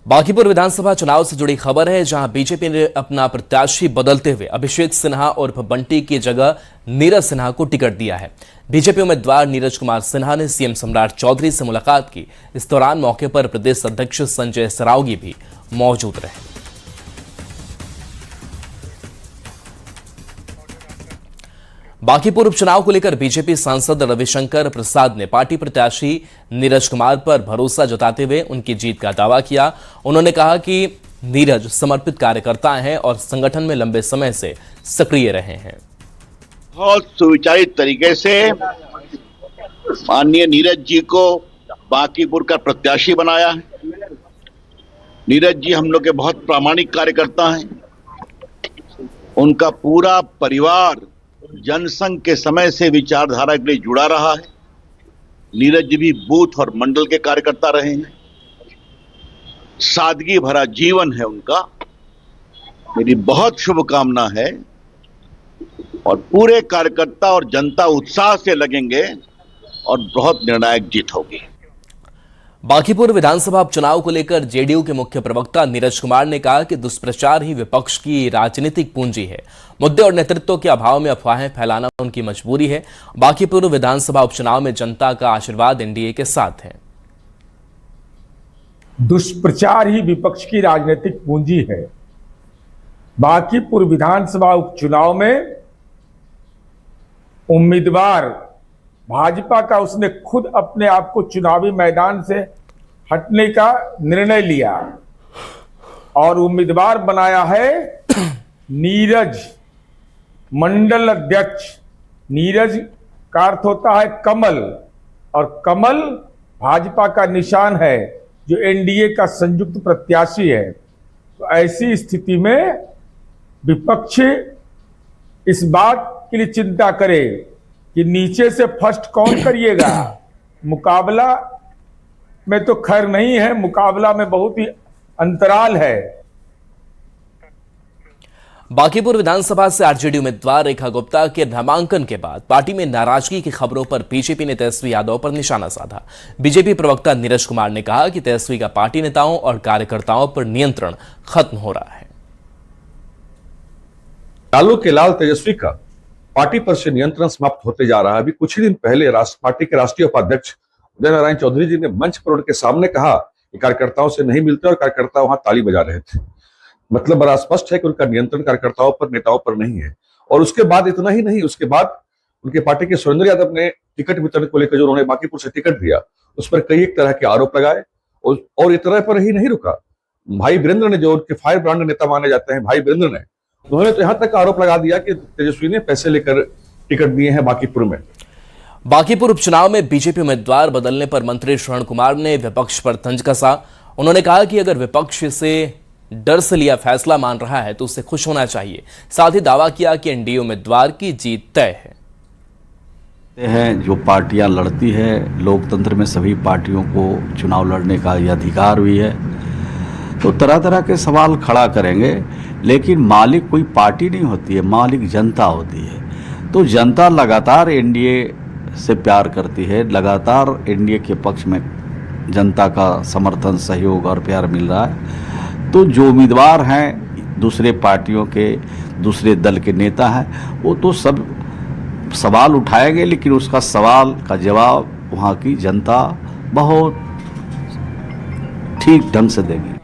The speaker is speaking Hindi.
बांकीपुर विधानसभा चुनाव से जुड़ी खबर है, जहां बीजेपी ने अपना प्रत्याशी बदलते हुए अभिषेक सिन्हा और बंटी की जगह नीरज सिन्हा को टिकट दिया है। बीजेपी उम्मीदवार नीरज कुमार सिन्हा ने सीएम सम्राट चौधरी से मुलाकात की। इस दौरान मौके पर प्रदेश अध्यक्ष संजय सरावगी भी मौजूद रहे। बांकीपुर उपचुनाव को लेकर बीजेपी सांसद रविशंकर प्रसाद ने पार्टी प्रत्याशी नीरज कुमार पर भरोसा जताते हुए उनकी जीत का दावा किया। उन्होंने कहा कि नीरज समर्पित कार्यकर्ता हैं और संगठन में लंबे समय से सक्रिय रहे हैं। बहुत सुविचारित तरीके से माननीय नीरज जी को बांकीपुर का प्रत्याशी बनाया है। नीरज जी हम लोग के बहुत प्रामाणिक कार्यकर्ता हैं। उनका पूरा परिवार जनसंघ के समय से विचारधारा के लिए जुड़ा रहा है। नीरज जी भी बूथ और मंडल के कार्यकर्ता रहे हैं। सादगी भरा जीवन है उनका। मेरी बहुत शुभकामना है और पूरे कार्यकर्ता और जनता उत्साह से लगेंगे और बहुत निर्णायक जीत होगी। बांकीपुर विधानसभा उपचुनाव को लेकर जेडीयू के मुख्य प्रवक्ता नीरज कुमार ने कहा कि दुष्प्रचार ही विपक्ष की राजनीतिक पूंजी है। मुद्दे और नेतृत्व के अभाव में अफवाहें फैलाना उनकी मजबूरी है। बांकीपुर विधानसभा उपचुनाव में जनता का आशीर्वाद एनडीए के साथ है। दुष्प्रचार ही विपक्ष की राजनीतिक पूंजी है। बांकीपुर विधानसभा उपचुनाव में उम्मीदवार भाजपा का उसने खुद अपने आप को चुनावी मैदान से हटने का निर्णय लिया और उम्मीदवार बनाया है नीरज। मंडल अध्यक्ष नीरज का अर्थ होता है कमल, और कमल भाजपा का निशान है जो एनडीए का संयुक्त प्रत्याशी है। तो ऐसी स्थिति में विपक्ष इस बात के लिए चिंता करे कि नीचे से फर्स्ट कौन करिएगा। मुकाबला में तो खैर नहीं है, मुकाबला में बहुत ही अंतराल है। बांकीपुर विधानसभा से आरजेडी उम्मीदवार रेखा गुप्ता के नामांकन के बाद पार्टी में नाराजगी की खबरों पर बीजेपी ने तेजस्वी यादव पर निशाना साधा। बीजेपी प्रवक्ता नीरज कुमार ने कहा कि तेजस्वी का पार्टी नेताओं और कार्यकर्ताओं पर नियंत्रण खत्म हो रहा है। लालू के लाल तेजस्वी का पार्टी पर से नियंत्रण समाप्त होते जा रहा है। अभी कुछ ही दिन पहले पार्टी के राष्ट्रीय उपाध्यक्ष उदय नारायण चौधरी जी ने मंच पर उनके सामने कहा कि कार्यकर्ताओं से नहीं मिलते और कार्यकर्ता वहां ताली बजा रहे थे। मतलब बड़ा स्पष्ट है कि उनका नियंत्रण कार्यकर्ताओं पर, नेताओं पर नहीं है। और उसके बाद इतना ही नहीं, उसके बाद उनके पार्टी के सुरेंद्र यादव ने टिकट वितरण को लेकर जो उन्होंने बांकीपुर से टिकट दिया उस पर कई एक तरह के आरोप लगाए और इतना पर ही नहीं रुका। भाई वीरेंद्र ने, जो उनके फायर ब्रांड नेता माने जाते हैं, भाई वीरेंद्र ने, उन्होंने तो यहां तक आरोप लगा दिया कि तेजस्वी ने पैसे लेकर टिकट दिए हैं बांकीपुर में। बांकीपुर उपचुनाव में बीजेपी उम्मीदवार बदलने पर मंत्री श्रवण कुमार ने विपक्ष पर तंज कसा। उन्होंने कहा कि अगर विपक्ष से डर से लिया फैसला मान रहा है तो उसे खुश होना चाहिए। साथ ही दावा किया कि एनडीए उम्मीदवार की जीत तय है। जो पार्टियां लड़ती है, लोकतंत्र में सभी पार्टियों को चुनाव लड़ने का यह अधिकार भी है, तो तरह तरह के सवाल खड़ा करेंगे। लेकिन मालिक कोई पार्टी नहीं होती है, मालिक जनता होती है। तो जनता लगातार एनडीए से प्यार करती है, लगातार एनडीए के पक्ष में जनता का समर्थन, सहयोग और प्यार मिल रहा है। तो जो उम्मीदवार हैं, दूसरे पार्टियों के, दूसरे दल के नेता हैं, वो तो सब सवाल उठाएंगे, लेकिन उसका सवाल का जवाब वहाँ की जनता बहुत ठीक ढंग से देगी।